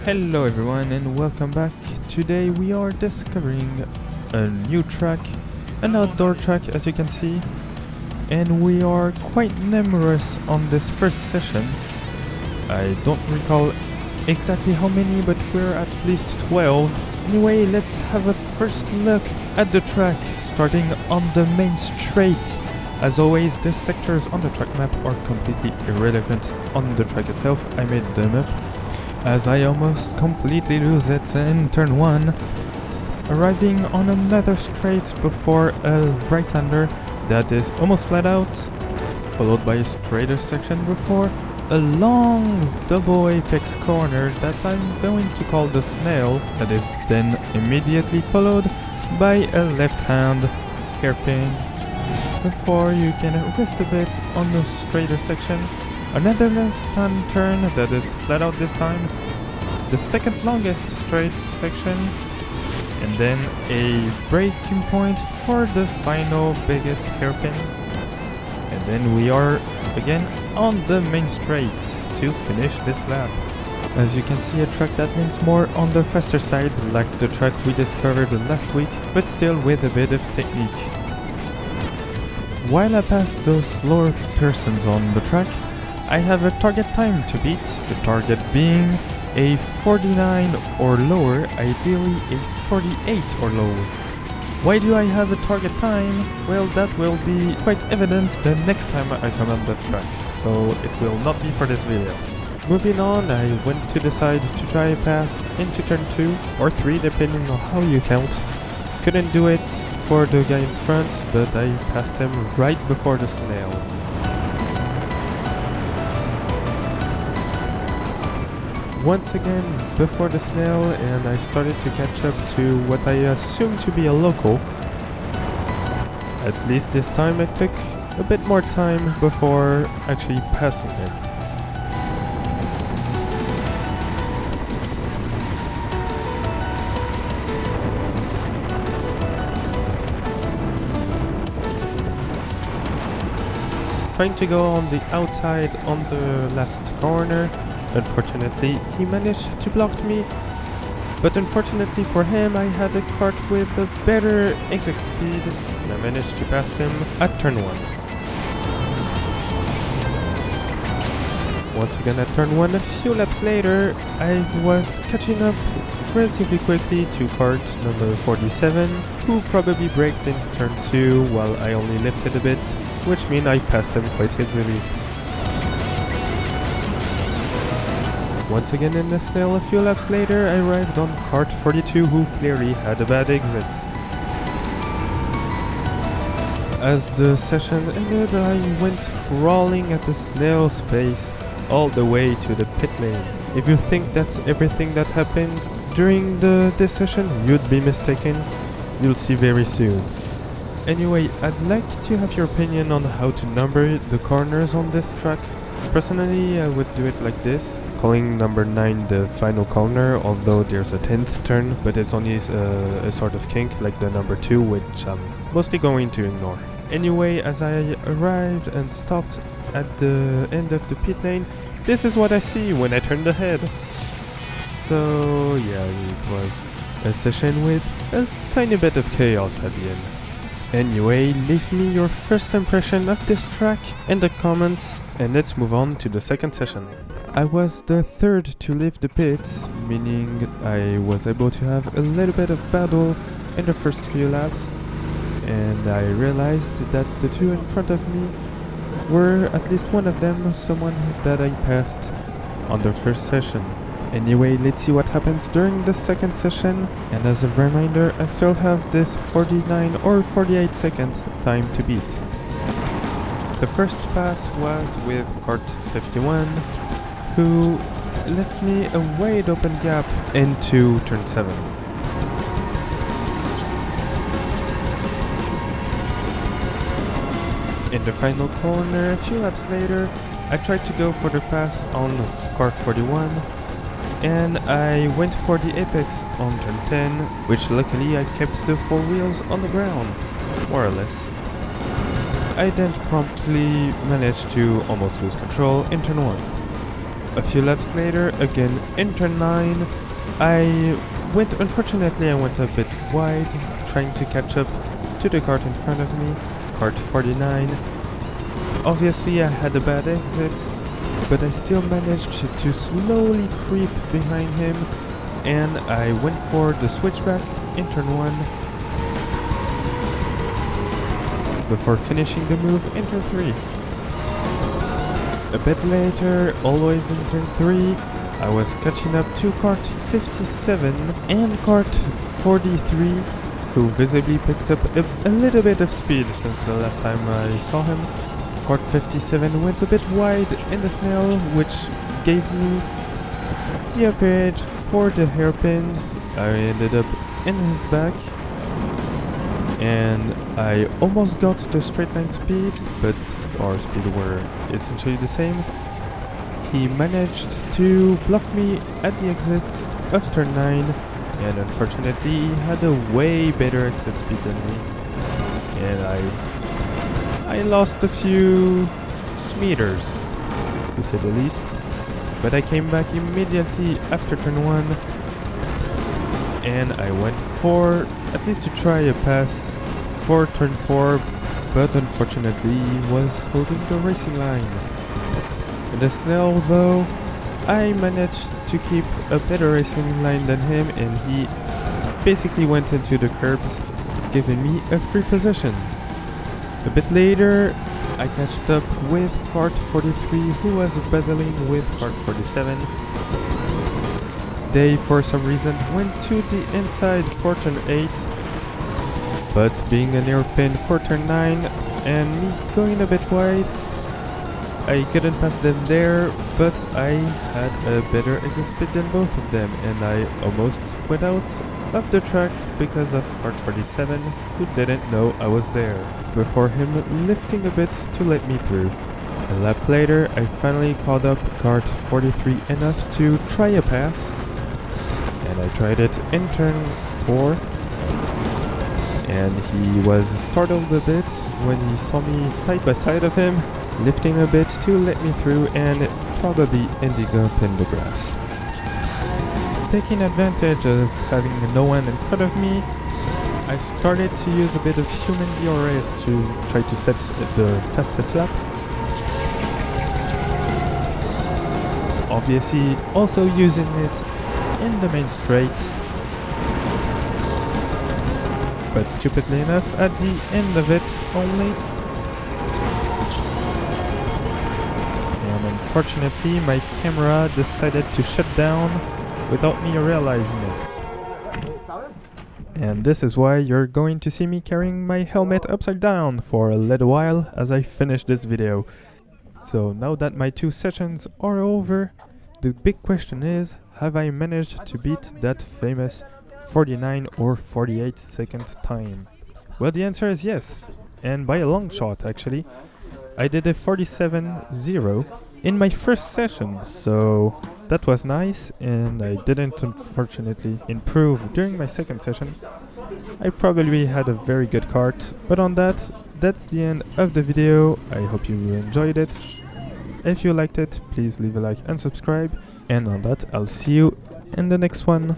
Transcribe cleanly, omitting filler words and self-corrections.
Hello everyone and welcome back. Today we are discovering a new track, an outdoor track as you can see, and we are quite numerous on this first session. I don't recall exactly how many, but we're at least 12. Anyway, let's have a first look at the track, starting on the main straight. As always, the sectors on the track map are completely irrelevant on the track itself. I made them up, as I almost completely lose it in turn 1. Arriving on another straight before a right-hander that is almost flat out, followed by a straighter section before a long double apex corner that I'm going to call the snail, that is then immediately followed by a left-hand hairpin before you can rest a bit on the straighter section. Another left-hand turn that is flat out this time, the second longest straight section, and then a braking point for the final biggest hairpin. And then we are again on the main straight to finish this lap. As you can see, a track that leans more on the faster side, like the track we discovered last week, but still with a bit of technique. While I pass those slower persons on the track, I have a target time to beat, the target being a 49 or lower, ideally a 48 or lower. Why do I have a target time? Well, that will be quite evident the next time I come on that track, so it will not be for this video. Moving on, I went to the side to try a pass into turn 2 or 3 depending on how you count. Couldn't do it for the guy in front, but I passed him right before the snail. Once again before the snail, and I started to catch up to what I assumed to be a local. At least this time it took a bit more time before actually passing him. Trying to go on the outside on the last corner. Unfortunately, he managed to block me, but unfortunately for him, I had a kart with a better exit speed, and I managed to pass him at turn 1. Once again at turn 1, a few laps later, I was catching up relatively quickly to kart number 47, who probably braked in turn 2 while I only lifted a bit, which means I passed him quite easily. Once again in the snail, a few laps later, I arrived on kart 42, who clearly had a bad exit. As the session ended, I went crawling at the snail's pace all the way to the pit lane. If you think that's everything that happened during this session, you'd be mistaken. You'll see very soon. Anyway, I'd like to have your opinion on how to number the corners on this track. Personally, I would do it like this, calling number 9 the final corner, although there's a 10th turn, but it's only a sort of kink like the number 2, which I'm mostly going to ignore. Anyway, as I arrived and stopped at the end of the pit lane, this is what I see when I turn the head. So yeah, it was a session with a tiny bit of chaos at the end. Anyway, leave me your first impression of this track in the comments, and let's move on to the second session. I was the third to leave the pits, meaning I was able to have a little bit of battle in the first few laps, and I realized that the two in front of me were, at least one of them, someone that I passed on the first session. Anyway, let's see what happens during the second session, and as a reminder, I still have this 49 or 48 second time to beat. The first pass was with kart 51, who left me a wide open gap into turn 7. In the final corner, a few laps later, I tried to go for the pass on kart 41, and I went for the apex on turn 10, which luckily I kept the 4 wheels on the ground, more or less. I then promptly managed to almost lose control in turn 1. A few laps later, again in turn 9, unfortunately I went a bit wide, trying to catch up to the kart in front of me, kart 49. Obviously I had a bad exit, but I still managed to slowly creep behind him, and I went for the switchback in turn 1 before finishing the move in turn 3. A bit later, always in turn 3, I was catching up to kart 57 and kart 43, who visibly picked up a little bit of speed since the last time I saw him. Kart 57 went a bit wide in the snail, which gave me the upper edge for the hairpin. I ended up in his back, and I almost got the straight line speed, but our speed were essentially the same. He managed to block me at the exit of turn 9, and unfortunately he had a way better exit speed than me, and I lost a few meters, to say the least. But I came back immediately after turn 1, and I went for at least to try a pass for turn 4, but unfortunately he was holding the racing line. In the snail though, I managed to keep a better racing line than him, and he basically went into the curbs, giving me a free position. A bit later, I catched up with kart 43, who was battling with kart 47. They, for some reason, went to the inside for turn 8, but being a near pin for turn 9 and me going a bit wide, I couldn't pass them there, but I had a better exit speed than both of them, and I almost went out of the track because of kart 47, who didn't know I was there, before him lifting a bit to let me through. A lap later, I finally caught up kart 43 enough to try a pass, and I tried it in turn 4, and he was startled a bit when he saw me side by side of him, lifting a bit to let me through and probably ending up in the grass. Taking advantage of having no one in front of me, I started to use a bit of human DRS to try to set the fastest lap. Obviously also using it in the main straight, but stupidly enough at the end of it only. Unfortunately, my camera decided to shut down without me realizing it. And this is why you're going to see me carrying my helmet upside down for a little while as I finish this video. So now that my 2 sessions are over, the big question is, have I managed to beat that famous 49 or 48 second time? Well, the answer is yes, and by a long shot actually. I did a 47.0 in my first session, so that was nice, and I didn't unfortunately improve during my second session. I probably had a very good kart, but on that's the end of the video. I hope you enjoyed it. If you liked it, please leave a like and subscribe, and on that I'll see you in the next one.